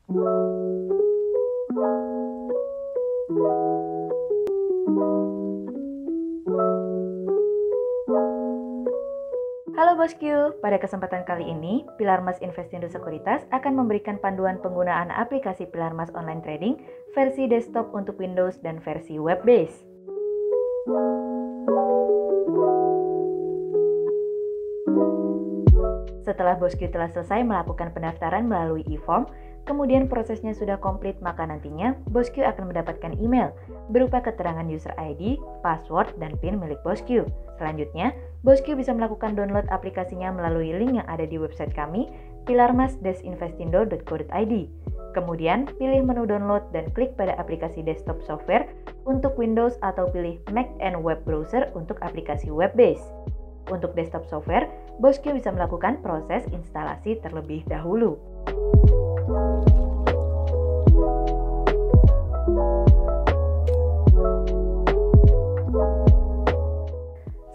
Halo Bosku, pada kesempatan kali ini, Pilarmas Investindo Sekuritas akan memberikan panduan penggunaan aplikasi Pilarmas Online Trading versi desktop untuk Windows dan versi web-based. Setelah Bosku telah selesai melakukan pendaftaran melalui e-form, kemudian prosesnya sudah komplit, maka nantinya Bosku akan mendapatkan email berupa keterangan user ID, password, dan PIN milik Bosku. Selanjutnya, Bosku bisa melakukan download aplikasinya melalui link yang ada di website kami, pilarmas-investindo.co.id. Kemudian, pilih menu download dan klik pada aplikasi desktop software untuk Windows atau pilih Mac and Web Browser untuk aplikasi web-based. Untuk desktop software, Bosku bisa melakukan proses instalasi terlebih dahulu.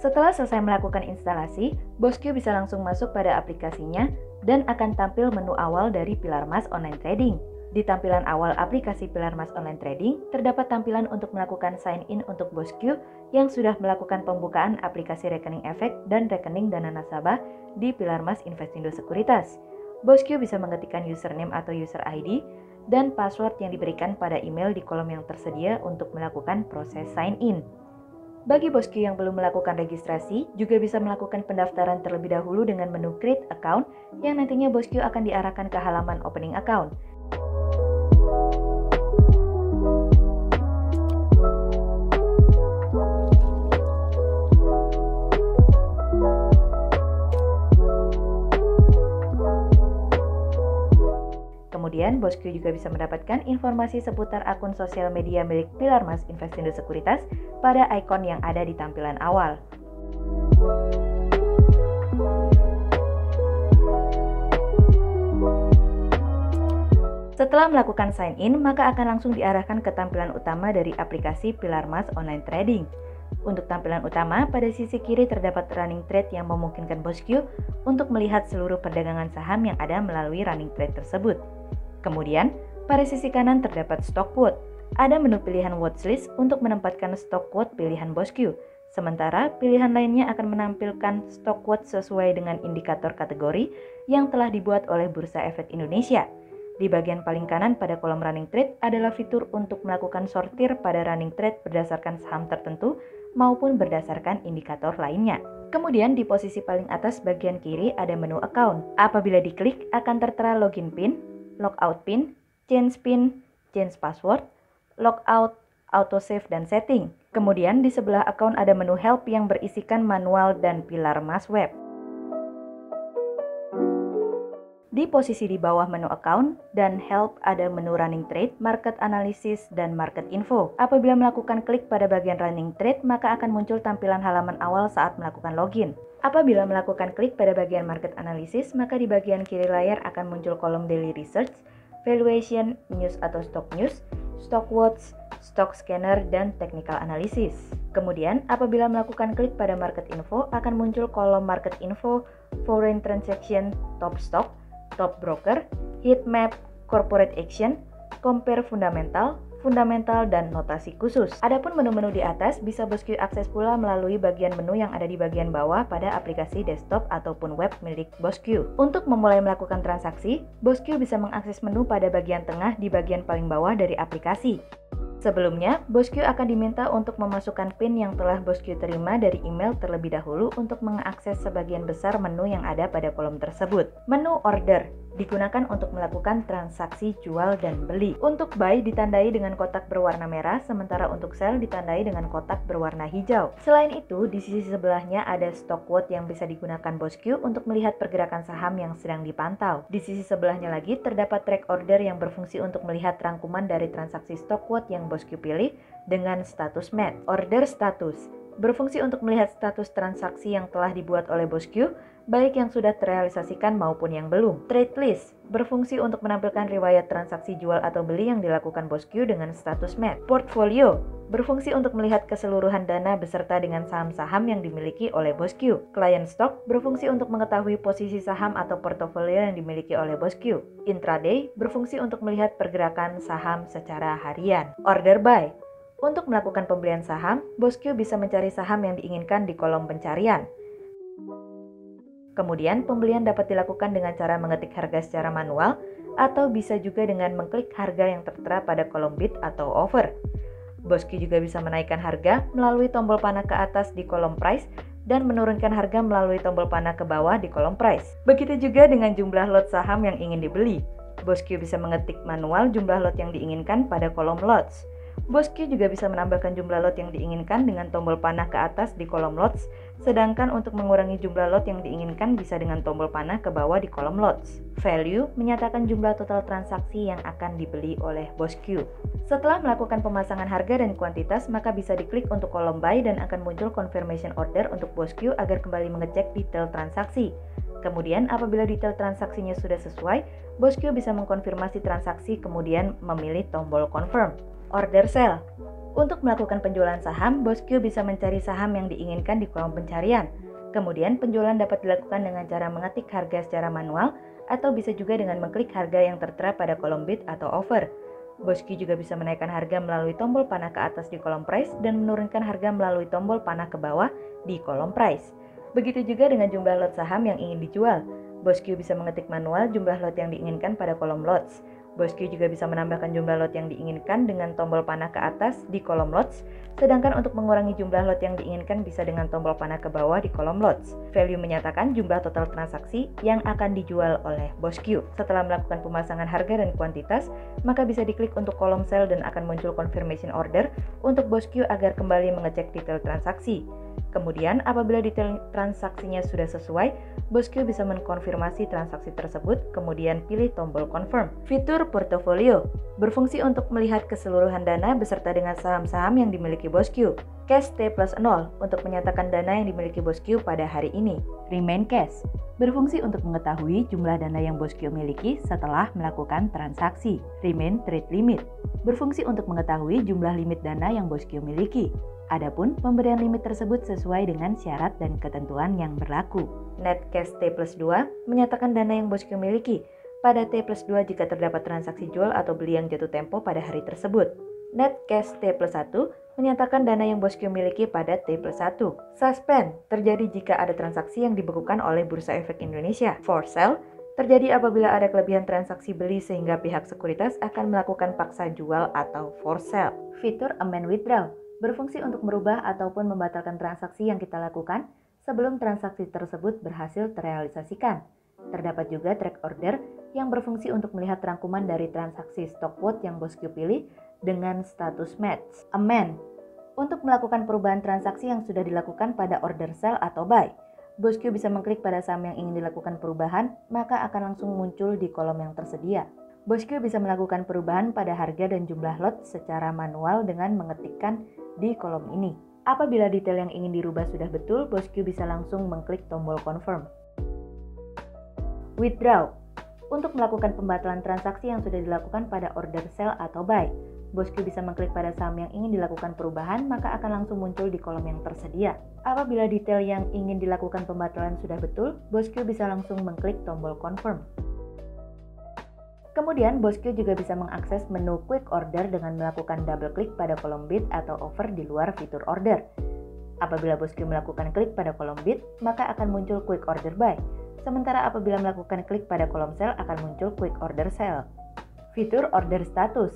Setelah selesai melakukan instalasi, Bosku bisa langsung masuk pada aplikasinya dan akan tampil menu awal dari Pilarmas Online Trading. Di tampilan awal aplikasi Pilarmas Online Trading, terdapat tampilan untuk melakukan sign in untuk Bosku yang sudah melakukan pembukaan aplikasi rekening efek dan rekening dana nasabah di Pilarmas Investindo Sekuritas. Bosku bisa mengetikkan username atau user ID dan password yang diberikan pada email di kolom yang tersedia untuk melakukan proses sign in. Bagi Bosku yang belum melakukan registrasi, juga bisa melakukan pendaftaran terlebih dahulu dengan menu Create Account yang nantinya Bosku akan diarahkan ke halaman Opening Account. Kemudian, Bosku juga bisa mendapatkan informasi seputar akun sosial media milik Pilarmas Investindo Sekuritas pada ikon yang ada di tampilan awal. Setelah melakukan sign in, maka akan langsung diarahkan ke tampilan utama dari aplikasi Pilarmas Online Trading. Untuk tampilan utama, pada sisi kiri terdapat running trade yang memungkinkan Bosku untuk melihat seluruh perdagangan saham yang ada melalui running trade tersebut. Kemudian, pada sisi kanan terdapat stock quote. Ada menu pilihan watchlist untuk menempatkan stock quote pilihan Bosku. Sementara pilihan lainnya akan menampilkan stock quote sesuai dengan indikator kategori yang telah dibuat oleh Bursa Efek Indonesia. Di bagian paling kanan pada kolom running trade adalah fitur untuk melakukan sortir pada running trade berdasarkan saham tertentu maupun berdasarkan indikator lainnya. Kemudian di posisi paling atas bagian kiri ada menu account. Apabila diklik akan tertera login PIN, logout PIN, change password, logout, autosave, dan setting. Kemudian di sebelah account ada menu help yang berisikan manual dan Pilarmas web. Di posisi di bawah menu account dan help ada menu running trade, market analysis, dan market info. Apabila melakukan klik pada bagian running trade, maka akan muncul tampilan halaman awal saat melakukan login. Apabila melakukan klik pada bagian market analysis, maka di bagian kiri layar akan muncul kolom daily research, valuation, news atau stock news, stock watch, stock scanner, dan technical analysis. Kemudian, apabila melakukan klik pada market info, akan muncul kolom market info, foreign transaction, top stock, top broker, heat map, corporate action, compare fundamental, dan notasi khusus. Adapun menu-menu di atas bisa Bosku akses pula melalui bagian menu yang ada di bagian bawah pada aplikasi desktop ataupun web milik Bosku. Untuk memulai melakukan transaksi, Bosku bisa mengakses menu pada bagian tengah di bagian paling bawah dari aplikasi. Sebelumnya, Bosku akan diminta untuk memasukkan PIN yang telah Bosku terima dari email terlebih dahulu untuk mengakses sebagian besar menu yang ada pada kolom tersebut. Menu order digunakan untuk melakukan transaksi jual dan beli. Untuk buy ditandai dengan kotak berwarna merah, sementara untuk sell ditandai dengan kotak berwarna hijau. Selain itu, di sisi sebelahnya ada stock quote yang bisa digunakan Bosku untuk melihat pergerakan saham yang sedang dipantau. Di sisi sebelahnya lagi terdapat track order yang berfungsi untuk melihat rangkuman dari transaksi stock quote yang Bosku pilih dengan status match. Order status berfungsi untuk melihat status transaksi yang telah dibuat oleh BosQ, baik yang sudah terrealisasikan maupun yang belum. Trade list berfungsi untuk menampilkan riwayat transaksi jual atau beli yang dilakukan BosQ dengan status match. Portfolio berfungsi untuk melihat keseluruhan dana beserta dengan saham-saham yang dimiliki oleh BosQ. Client stock berfungsi untuk mengetahui posisi saham atau portofolio yang dimiliki oleh BosQ. Intraday berfungsi untuk melihat pergerakan saham secara harian. Order buy untuk melakukan pembelian saham, BosQ bisa mencari saham yang diinginkan di kolom pencarian. Kemudian, pembelian dapat dilakukan dengan cara mengetik harga secara manual atau bisa juga dengan mengklik harga yang tertera pada kolom bid atau offer. BosQ juga bisa menaikkan harga melalui tombol panah ke atas di kolom price dan menurunkan harga melalui tombol panah ke bawah di kolom price. Begitu juga dengan jumlah lot saham yang ingin dibeli. BosQ bisa mengetik manual jumlah lot yang diinginkan pada kolom lots. BosQ juga bisa menambahkan jumlah lot yang diinginkan dengan tombol panah ke atas di kolom lots, sedangkan untuk mengurangi jumlah lot yang diinginkan bisa dengan tombol panah ke bawah di kolom lots. Value menyatakan jumlah total transaksi yang akan dibeli oleh BosQ. Setelah melakukan pemasangan harga dan kuantitas, maka bisa diklik untuk kolom buy dan akan muncul confirmation order untuk BosQ agar kembali mengecek detail transaksi. Kemudian apabila detail transaksinya sudah sesuai, BosQ bisa mengkonfirmasi transaksi kemudian memilih tombol confirm. Order sell. Untuk melakukan penjualan saham, BosQ bisa mencari saham yang diinginkan di kolom pencarian. Kemudian penjualan dapat dilakukan dengan cara mengetik harga secara manual atau bisa juga dengan mengklik harga yang tertera pada kolom bid atau offer. BosQ juga bisa menaikkan harga melalui tombol panah ke atas di kolom price dan menurunkan harga melalui tombol panah ke bawah di kolom price. Begitu juga dengan jumlah lot saham yang ingin dijual. BosQ bisa mengetik manual jumlah lot yang diinginkan pada kolom lots. BosQ juga bisa menambahkan jumlah lot yang diinginkan dengan tombol panah ke atas di kolom lots, sedangkan untuk mengurangi jumlah lot yang diinginkan bisa dengan tombol panah ke bawah di kolom lots. Value menyatakan jumlah total transaksi yang akan dijual oleh BosQ. Setelah melakukan pemasangan harga dan kuantitas, maka bisa diklik untuk kolom sell dan akan muncul confirmation order untuk BosQ agar kembali mengecek detail transaksi. Kemudian, apabila detail transaksinya sudah sesuai, BosQ bisa mengkonfirmasi transaksi tersebut, kemudian pilih tombol confirm. Fitur portofolio berfungsi untuk melihat keseluruhan dana beserta dengan saham-saham yang dimiliki BosQ. Cash T+0 untuk menyatakan dana yang dimiliki BosQ pada hari ini. Remain cash berfungsi untuk mengetahui jumlah dana yang BosQ miliki setelah melakukan transaksi. Remain trade limit berfungsi untuk mengetahui jumlah limit dana yang BosQ miliki. Adapun pemberian limit tersebut sesuai dengan syarat dan ketentuan yang berlaku. Net cash T+2 menyatakan dana yang BosQ miliki pada T+2 jika terdapat transaksi jual atau beli yang jatuh tempo pada hari tersebut. Net cash T+1 menyatakan dana yang BosQ miliki pada T+1. Suspend terjadi jika ada transaksi yang dibekukan oleh Bursa Efek Indonesia. For sale terjadi apabila ada kelebihan transaksi beli sehingga pihak sekuritas akan melakukan paksa jual atau for sale. Fitur amend withdraw berfungsi untuk merubah ataupun membatalkan transaksi yang kita lakukan sebelum transaksi tersebut berhasil terrealisasikan. Terdapat juga track order yang berfungsi untuk melihat rangkuman dari transaksi stock quote yang BosQ pilih dengan status match. Amend untuk melakukan perubahan transaksi yang sudah dilakukan pada order sell atau buy. BosQ bisa mengklik pada saham yang ingin dilakukan perubahan, maka akan langsung muncul di kolom yang tersedia. BosQ bisa melakukan perubahan pada harga dan jumlah lot secara manual dengan mengetikkan di kolom ini. Apabila detail yang ingin dirubah sudah betul, BosQ bisa langsung mengklik tombol confirm. Withdraw untuk melakukan pembatalan transaksi yang sudah dilakukan pada order sell atau buy. BosQ bisa mengklik pada saham yang ingin dilakukan perubahan, maka akan langsung muncul di kolom yang tersedia. Apabila detail yang ingin dilakukan pembatalan sudah betul, BosQ bisa langsung mengklik tombol confirm. Kemudian, BosQ juga bisa mengakses menu Quick Order dengan melakukan double klik pada kolom bid atau offer di luar fitur order. Apabila BosQ melakukan klik pada kolom bid, maka akan muncul Quick Order Buy. Sementara apabila melakukan klik pada kolom sell, akan muncul Quick Order Sell. Fitur Order Status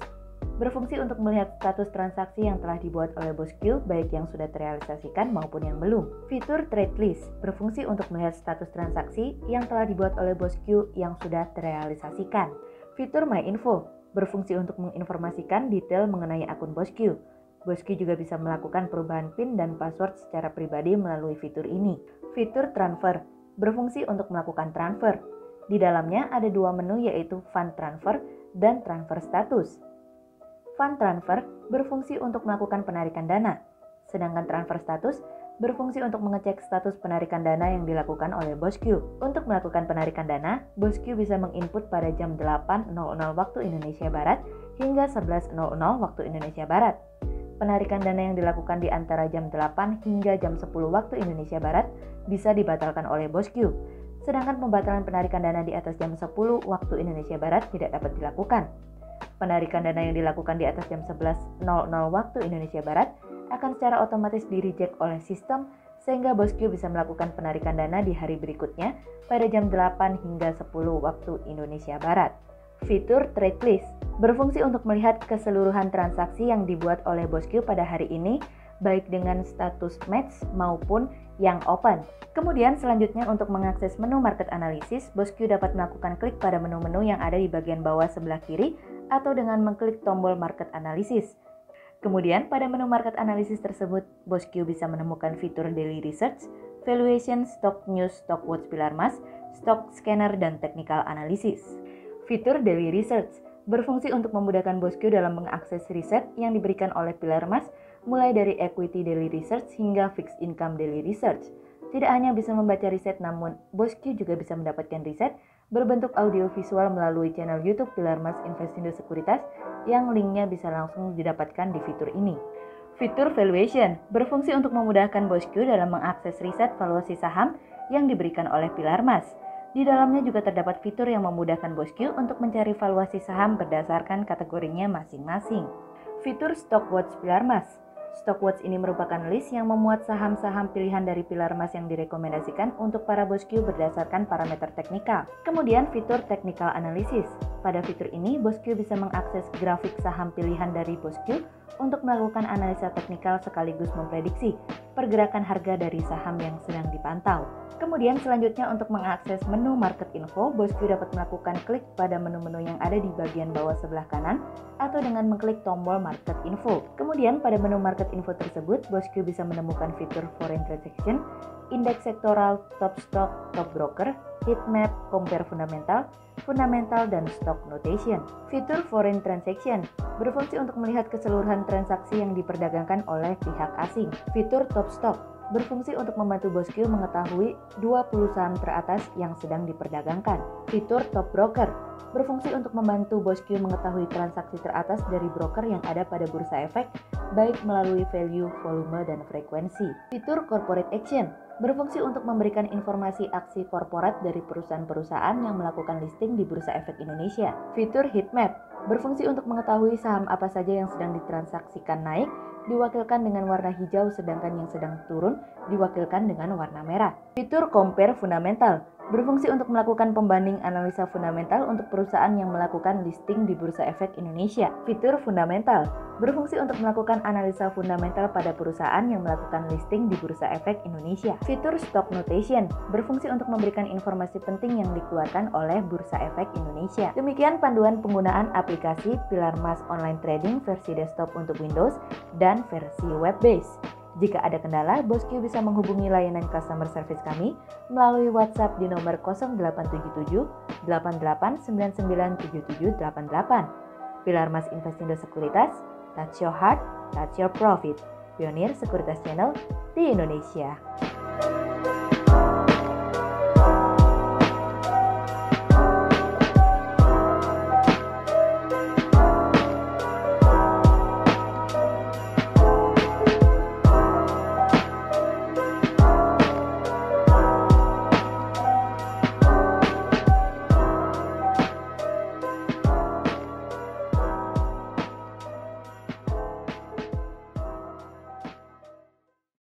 berfungsi untuk melihat status transaksi yang telah dibuat oleh BosQ, baik yang sudah terrealisasikan maupun yang belum. Fitur Trade List berfungsi untuk melihat status transaksi yang telah dibuat oleh BosQ yang sudah terrealisasikan. Fitur My Info berfungsi untuk menginformasikan detail mengenai akun BosQ. BosQ juga bisa melakukan perubahan PIN dan password secara pribadi melalui fitur ini. Fitur Transfer berfungsi untuk melakukan transfer. Di dalamnya ada dua menu, yaitu Fund Transfer dan Transfer Status. Fund Transfer berfungsi untuk melakukan penarikan dana, Sedangkan transfer status berfungsi untuk mengecek status penarikan dana yang dilakukan oleh bosku. Untuk melakukan penarikan dana, bosku bisa menginput pada jam 8.00 waktu Indonesia Barat hingga 11.00 waktu Indonesia Barat. Penarikan dana yang dilakukan di antara jam 8 hingga jam 10 waktu Indonesia Barat bisa dibatalkan oleh bosku. Sedangkan pembatalan penarikan dana di atas jam 10 waktu Indonesia Barat tidak dapat dilakukan. Penarikan dana yang dilakukan di atas jam 11.00 waktu Indonesia Barat akan secara otomatis di-reject oleh sistem sehingga bosku bisa melakukan penarikan dana di hari berikutnya pada jam 8 hingga 10 waktu Indonesia Barat. Fitur Trade List berfungsi untuk melihat keseluruhan transaksi yang dibuat oleh bosku pada hari ini, baik dengan status match maupun yang open. Kemudian selanjutnya untuk mengakses menu market analysis, bosku dapat melakukan klik pada menu-menu yang ada di bagian bawah sebelah kiri atau dengan mengklik tombol market analysis. Kemudian pada menu market analysis tersebut, bosku bisa menemukan fitur daily research, valuation, stock news, stock watch pilar emas, stock scanner, dan technical analysis. Fitur daily research berfungsi untuk memudahkan bosku dalam mengakses riset yang diberikan oleh pilar emas, mulai dari equity daily research hingga fixed income daily research. Tidak hanya bisa membaca riset, namun bosku juga bisa mendapatkan riset berbentuk audio visual melalui channel YouTube Pilar Emas Investindo Sekuritas yang linknya bisa langsung didapatkan di fitur ini. Fitur valuation berfungsi untuk memudahkan bosku dalam mengakses riset valuasi saham yang diberikan oleh Pilar Emas. Di dalamnya juga terdapat fitur yang memudahkan bosku untuk mencari valuasi saham berdasarkan kategorinya masing-masing. Fitur Stock Watch Pilar Emas. Stock Watch ini merupakan list yang memuat saham-saham pilihan dari Pilar Emas yang direkomendasikan untuk para bosku berdasarkan parameter teknikal. Kemudian fitur Technical Analysis. Pada fitur ini, bosku bisa mengakses grafik saham pilihan dari bosku untuk melakukan analisa teknikal sekaligus memprediksi pergerakan harga dari saham yang sedang dipantau. Kemudian selanjutnya untuk mengakses menu Market Info, bosku dapat melakukan klik pada menu-menu yang ada di bagian bawah sebelah kanan atau dengan mengklik tombol Market Info. Kemudian pada menu Market Info tersebut, bosku bisa menemukan fitur Foreign Transaction, Indeks Sektoral, Top Stock, Top Broker, Heat Map, Compare Fundamental, Fundamental, dan Stock Notation. Fitur Foreign Transaction berfungsi untuk melihat keseluruhan transaksi yang diperdagangkan oleh pihak asing. Fitur Top Stock berfungsi untuk membantu bosku mengetahui 20 saham teratas yang sedang diperdagangkan. Fitur Top Broker berfungsi untuk membantu bosku mengetahui transaksi teratas dari broker yang ada pada bursa efek, baik melalui value, volume, dan frekuensi. Fitur Corporate Action berfungsi untuk memberikan informasi aksi korporat dari perusahaan-perusahaan yang melakukan listing di Bursa Efek Indonesia. Fitur Heatmap berfungsi untuk mengetahui saham apa saja yang sedang ditransaksikan naik diwakilkan dengan warna hijau, sedangkan yang sedang turun diwakilkan dengan warna merah. Fitur Compare Fundamental berfungsi untuk melakukan pembanding analisa fundamental untuk perusahaan yang melakukan listing di Bursa Efek Indonesia. Fitur Fundamental berfungsi untuk melakukan analisa fundamental pada perusahaan yang melakukan listing di Bursa Efek Indonesia. Fitur Stock Notation berfungsi untuk memberikan informasi penting yang dikeluarkan oleh Bursa Efek Indonesia. Demikian panduan penggunaan aplikasi Pilar Emas Online Trading versi desktop untuk Windows dan versi web-based. Jika ada kendala, bosku bisa menghubungi layanan customer service kami melalui WhatsApp di nomor 0877 88997788. Pilar Emas Investindo Sekuritas, touch your heart, touch your profit. Pionir Sekuritas Channel di Indonesia.